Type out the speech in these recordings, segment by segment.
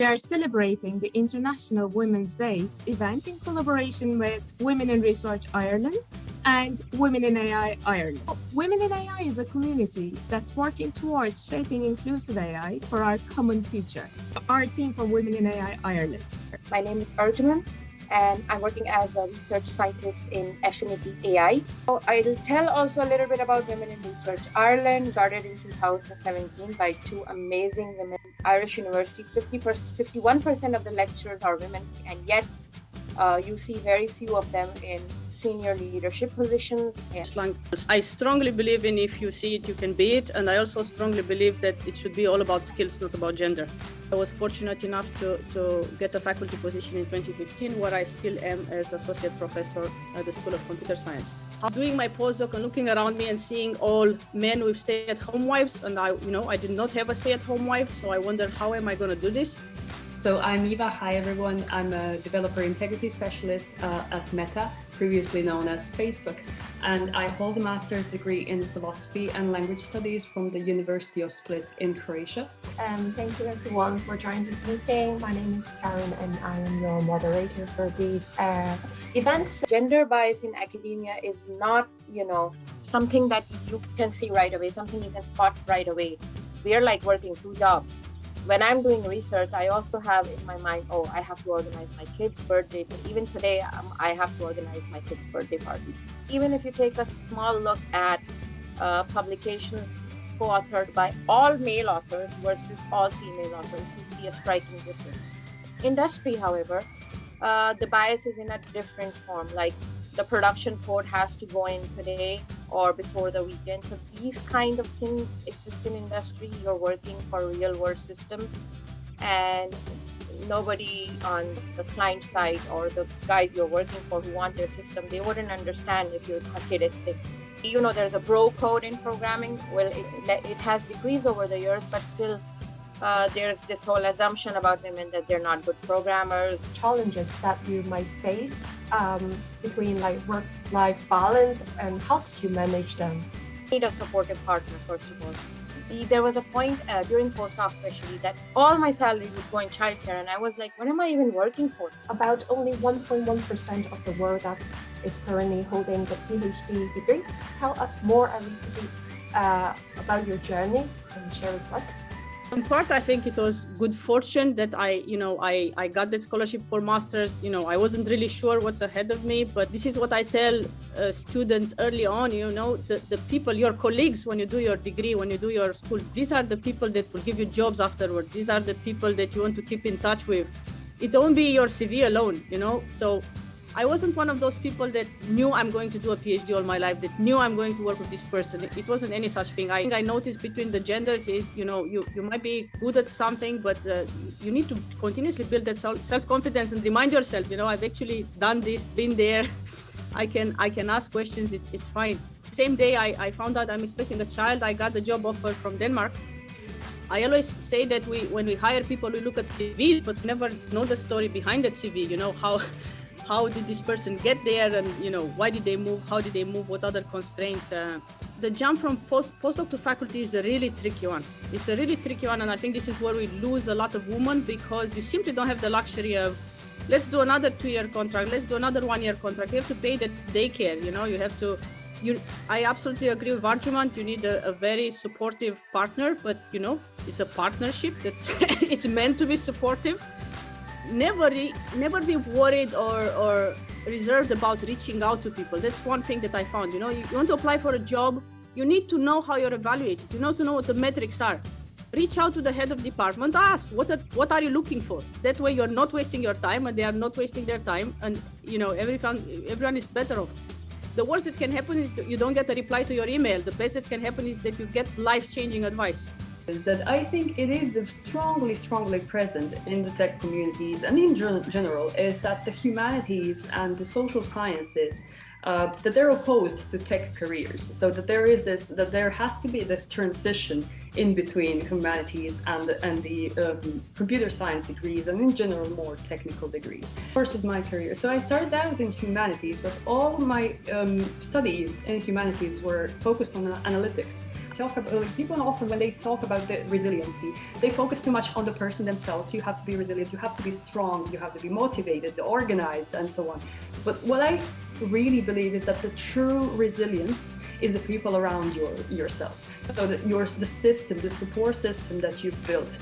We are celebrating the International Women's Day event in collaboration with Women in Research Ireland and Women in AI Ireland. Women in AI is a community that's working towards shaping inclusive AI for our common future. Our team from Women in AI Ireland. My name is Arjumand, and I'm working as a research scientist in Affinity AI. So I'll tell also a little bit about Women in Research Ireland. Started in 2017 by two amazing women. Irish universities, 51% of the lecturers are women, and yet you see very few of them in senior leadership positions. I strongly believe in if you see it, you can be it. And I also strongly believe that it should be all about skills, not about gender. I was fortunate enough to get a faculty position in 2015, where I still am as associate professor at the School of Computer Science. I'm doing my postdoc and looking around me and seeing all men with stay-at-home wives. And I did not have a stay-at-home wife. So I wondered, how am I going to do this? So I'm Eva. Hi, everyone. I'm a developer integrity specialist at Meta, previously known as Facebook. And I hold a master's degree in philosophy and language studies from the University of Split in Croatia. Thank you everyone for joining this meeting. My name is Karin and I am your moderator for these events. Gender bias in academia is not, something that you can see right away, something you can spot right away. We are like working two jobs. When I'm doing research, I also have in my mind, I have to organize my kid's birthday. Even today, I have to organize my kid's birthday party. Even if you take a small look at publications co-authored by all male authors versus all female authors, we see a striking difference. Industry, however, the bias is in a different form. Like the production code has to go in today or before the weekend. So these kind of things exist in industry. You're working for real world systems, and nobody on the client side or the guys you're working for who want their system, they wouldn't understand if your kid is sick. There's a bro code in programming. Well, it has decreased over the years, but still there's this whole assumption about women that they're not good programmers. Challenges that you might face between work-life balance, and how did you manage them? Need a supportive partner, first of all. There was a point during postdoc especially that all my salary would go in childcare, and I was like, what am I even working for? About only 1.1% of the world that is currently holding the PhD degree. Tell us more a little bit about your journey and share with us. In part, I think it was good fortune that I got that scholarship for masters. I wasn't really sure what's ahead of me, but this is what I tell students early on. The people, your colleagues, when you do your degree, when you do your school, these are the people that will give you jobs afterwards. These are the people that you want to keep in touch with. It won't be your CV alone, So I wasn't one of those people that knew I'm going to do a PhD all my life, that knew I'm going to work with this person. It wasn't any such thing. I think I noticed between the genders is, you might be good at something, but you need to continuously build that self-confidence and remind yourself, I've actually done this, been there. I can ask questions. It's fine. Same day I found out I'm expecting a child, I got the job offer from Denmark. I always say that when we hire people, we look at CV, but never know the story behind that CV. How did this person get there, and why did they move? How did they move? What other constraints? The jump from postdoc to faculty is a really tricky one. It's a really tricky one, and I think this is where we lose a lot of women, because you simply don't have the luxury of, let's do another 2-year contract, let's do another 1-year contract. You have to pay that daycare. You have to. I absolutely agree with Arjumand. You need a very supportive partner, but it's a partnership that it's meant to be supportive. Never be worried or reserved about reaching out to people. That's one thing that I found. You want to apply for a job, you need to know how you're evaluated. You need to know what the metrics are. Reach out to the head of department, ask what are you looking for. That way you're not wasting your time and they are not wasting their time, and everyone is better off. The worst that can happen is that you don't get a reply to your email. The best that can happen is that you get life-changing advice. That I think it is strongly present in the tech communities and in general, is that the humanities and the social sciences, that they're opposed to tech careers. So that there has to be this transition in between humanities and the computer science degrees, and in general more technical degrees. Course of my career. So I started out in humanities, but all my studies in humanities were focused on analytics. talk about, people often, when they talk about the resiliency, they focus too much on the person themselves. You have to be resilient, you have to be strong, you have to be motivated, organized, and so on. But what I really believe is that the true resilience is the people around yourself. So that the system, the support system that you've built.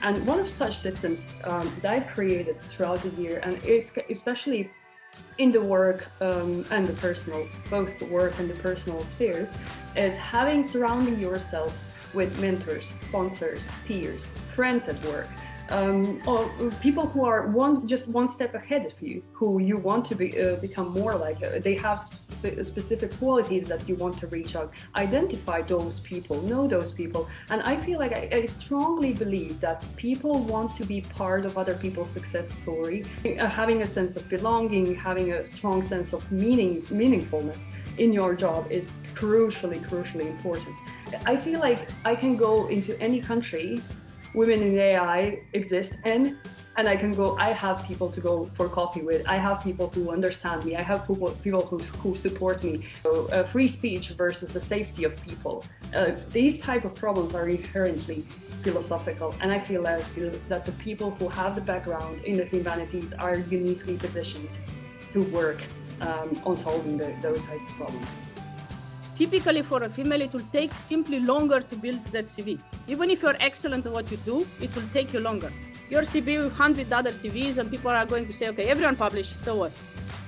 And one of such systems that I've created throughout the year, and it's especially in the work and the personal, both the work and the personal spheres, is surrounding yourself with mentors, sponsors, peers, friends at work, or people who are just one step ahead of you, who you want to become more like. They have specific qualities that you want to reach out. Identify those people, know those people. And I feel like I strongly believe that people want to be part of other people's success story. Having a sense of belonging, having a strong sense of meaningfulness in your job is crucially important. I feel like I can go into any country women in AI exist in, and I have people to go for coffee with. I have people who understand me. I have people who support me. So, free speech versus the safety of people. These type of problems are inherently philosophical, and I feel that the people who have the background in the humanities are uniquely positioned to work on solving those type of problems. Typically for a female, it will take simply longer to build that CV. Even if you're excellent at what you do, it will take you longer. Your CV, 100 other CVs, and people are going to say, okay, everyone published, so what?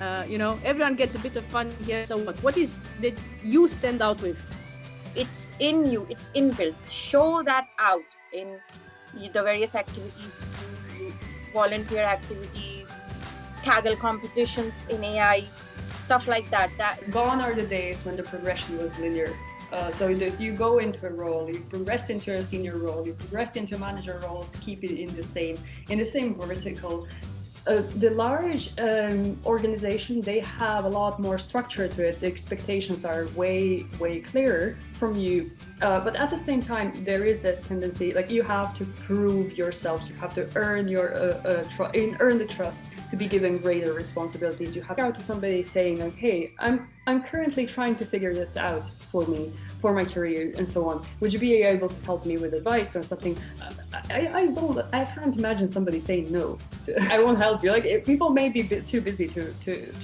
Everyone gets a bit of fun here, so what? What is that you stand out with? It's in you, it's inbuilt. Show that out in the various activities, volunteer activities, Kaggle competitions in AI, stuff like that. Gone are the days when the progression was linear. So if you go into a role, you progress into a senior role, you progress into manager roles, keep it in the same vertical. The large organization, they have a lot more structure to it. The expectations are way clearer from you. But at the same time, there is this tendency, like you have to prove yourself. You have to earn earn the trust to be given greater responsibilities. You have to go to somebody saying, like, hey, I'm currently trying to figure this out for me, for my career, and so on. Would you be able to help me with advice or something? I can't imagine somebody saying no. I won't help you. Like, people may be too busy to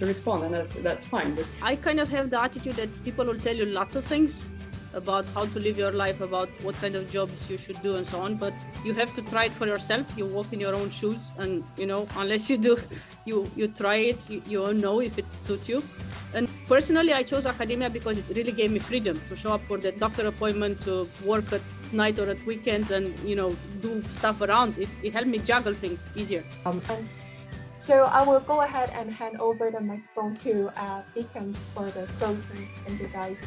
respond, and that's fine. But I kind of have the attitude that people will tell you lots of things about how to live your life, about what kind of jobs you should do and so on, but you have to try it for yourself. You walk in your own shoes, and unless you do, you try it, you won't know if it suits you. And personally, I chose academia because it really gave me freedom to show up for the doctor appointment, to work at night or at weekends, and do stuff around. It helped me juggle things easier. So I will go ahead and hand over the microphone to Beacon for the closing. Thank you, guys.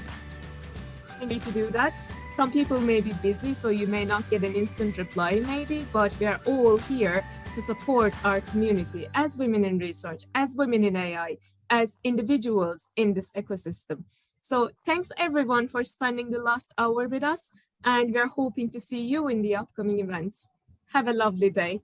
Need to do that. Some people may be busy, so you may not get an instant reply maybe, but we are all here to support our community as women in research, as women in AI, as individuals in this ecosystem. So thanks everyone for spending the last hour with us, and we're hoping to see you in the upcoming events. Have a lovely day.